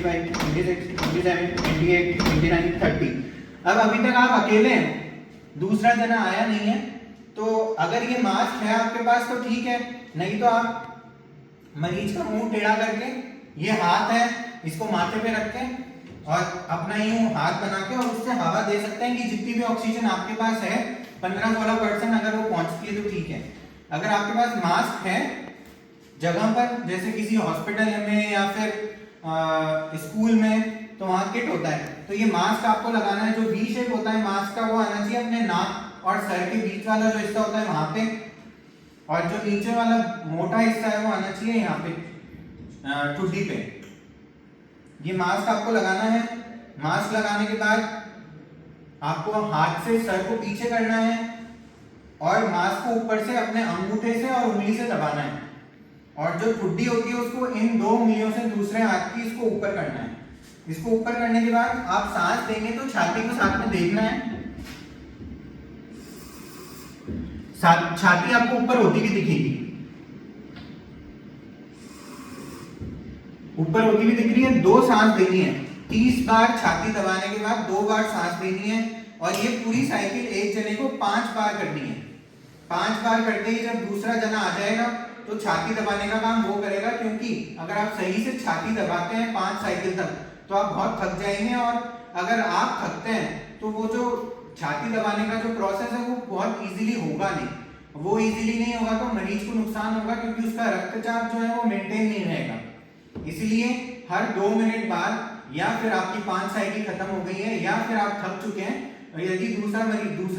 25, 26, 27, 28, 29, 30। अब अभी तक आप अकेले हैं, दूसरा जना आया नहीं है, तो अगर ये मास्क है आपके पास तो ठीक है, नहीं तो आप मरीज का मुंह टेढ़ा करके, ये हाथ है इसको माथे पे रख के और अपना यूं हाथ बना के और उससे हवा दे सकते हैं कि जितनी भी ऑक्सीजन आपके पास है 15-16% अगर वो पहुंचती है तो ठीक है। अगर आपके पास मास्क है जगह पर, जैसे किसी हॉस्पिटल में या फिर स्कूल में, तो वहां किट होता है, तो ये मास्क आपको लगाना है। जो वी शेप होता है मास्क का वो आना चाहिए अपने नाक और सर के बीच वाला जो हिस्सा होता है वहां पे, और जो नीचे वाला मोटा हिस्सा है वो आना चाहिए यहाँ पे ठुड्डी पे। ये मास्क आपको लगाना है। मास्क लगाने के बाद आपको हाथ से सर को पीछे करना है और मास्क को ऊपर से अपने अंगूठे से और उंगली से दबाना है, और जो ठुड्डी होती है उसको इन दो उंगलियों से दूसरे हाथ की इसको ऊपर करना है। इसको ऊपर करने के बाद आप सांस देंगे तो छाती को साथ में देखना है, छाती आपको ऊपर होती हुई दिखेगी, ऊपर होती हुई दिख रही है। 2 सांस देनी है, 30 बार छाती दबाने के बाद 2 बार सांस देनी है, और ये पूरी साइकिल एक जने को 5 बार करनी है। 5 बार करते ही जब दूसरा जना आ जाएगा तो छाती दबाने का काम वो करेगा, क्योंकि अगर आप सही से छाती दबाते हैं 5 साइकिल तक तो आप बहुत थक जाएंगे, और अगर आप थकते हैं तो वो जो छाती दबाने का जो प्रोसेस है वो बहुत इजीली होगा नहीं। वो इजीली नहीं होगा तो मरीज को नुकसान होगा, क्योंकि उसका रक्तचाप जो है वो मेंटेन नहीं रहेगा। इसलिए हर 2 मिनट बाद या फिर आपकी 5 साइकिल खत्म हो गई है या फिर आप थक चुके हैं, और यदि दूसरा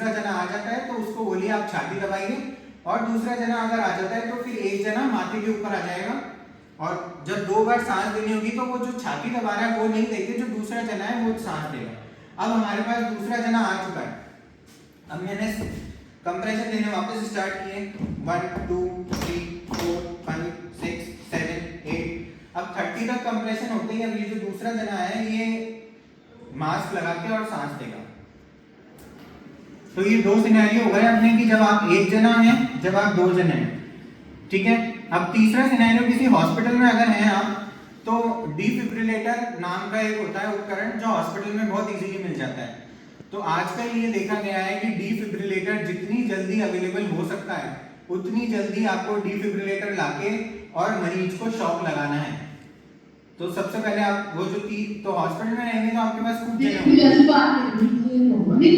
जना आ जाता है तो उसको बोलिए आप छाती दबाइए, और दूसरा जना अगर आ जाता है तो फिर एक जना माथे के ऊपर आ जाएगा, और जब 2 बार सांस देनी होगी तो वो जो छाती दबा रहा है वो नहीं देंगे, जो दूसरा जना है वो सांस देगा। अब हमारे पास दूसरा जना आ चुका है। अब मैंने कंप्रेशन देने वापस स्टार्ट किए, 1 2 3 4 5 6 7 8। अब 30 तक कंप्रेशन होते ही अब ये जो दूसरा जना है ये मास्क लगा के और सांस देगा। तो ये 2 सिनेरियो हो गए अपने कि जब आप एक जना हैं, जब आप 2 जने हैं, ठीक है। अब तीसरा सिनेरियो किसी हॉस्पिटल में अगर हैं आप, तो डिफिब्रिलेटर नाम का एक होता है उपकरण जो हॉस्पिटल में बहुत इजीली मिल जाता है। तो आजकल ये देखा गया है कि डिफिब्रिलेटर जितनी जल्दी अवेलेबल हो सकता है उतनी जल्दी आपको डिफिब्रिलेटर लाके और मरीज को शॉक लगाना है। तो सबसे पहले आप वो जो तो हॉस्पिटल में रहेंगे तो आपके पास खूब जगह होंगे।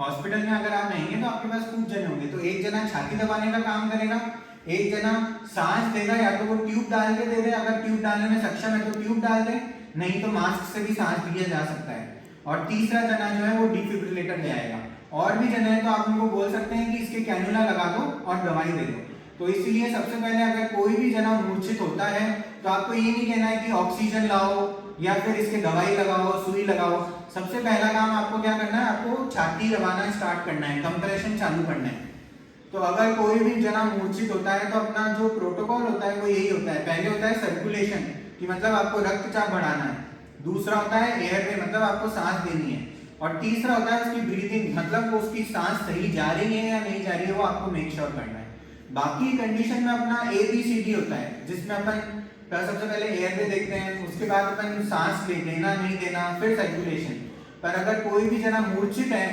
हॉस्पिटल में अगर आप रहेंगे तो आपके पास खूब जने होंगे। तो एक जना छाती दबाने का काम करेगा, एक जना सांस देगा, या तो वो ट्यूब डाल के दे दे, अगर ट्यूब डालने में सक्षम है तो ट्यूब डाल दे, नहीं तो मास्क से भी सांस दिया जा सकता है। और तीसरा जना जो है वो डिफिब्रिलेटर ले आएगा। और भी जने हैं तो आप उनको बोल सकते हैं कि इसके कैनुला लगा दो और दवाई दे दो। तो इसलिए सबसे पहले अगर कोई भी जना मूर्छित होता है तो आपको ये नहीं कहना है कि ऑक्सीजन लाओ या फिर इसके दवाई लगाओ, सुई लगाओ। सबसे पहला काम आपको क्या करना है, आपको छाती दबाना स्टार्ट करना है, कंप्रेशन चालू करना है। तो अगर कोई भी जना मूर्छित होता है तो अपना जो प्रोटोकॉल होता है वो यही होता है। पहले होता है सर्कुलेशन, कि मतलब आपको रक्तचाप बढ़ाना है। दूसरा होता है एयरवे, मतलब आपको सांस देनी है। और तीसरा होता है उसकी ब्रीदिंग, मतलब उसकी सांस सही जा रही है या नहीं जा रही है, वो आपको मेक श्योर करना है। बाकी कंडीशन में अपना ABCD होता है, जिसमें अपन सबसे पहले एयरवे देखते हैं, उसके बाद अपन सांस ले देना नहीं देना, फिर सर्कुलेशन। पर अगर कोई भी जना मूर्छित है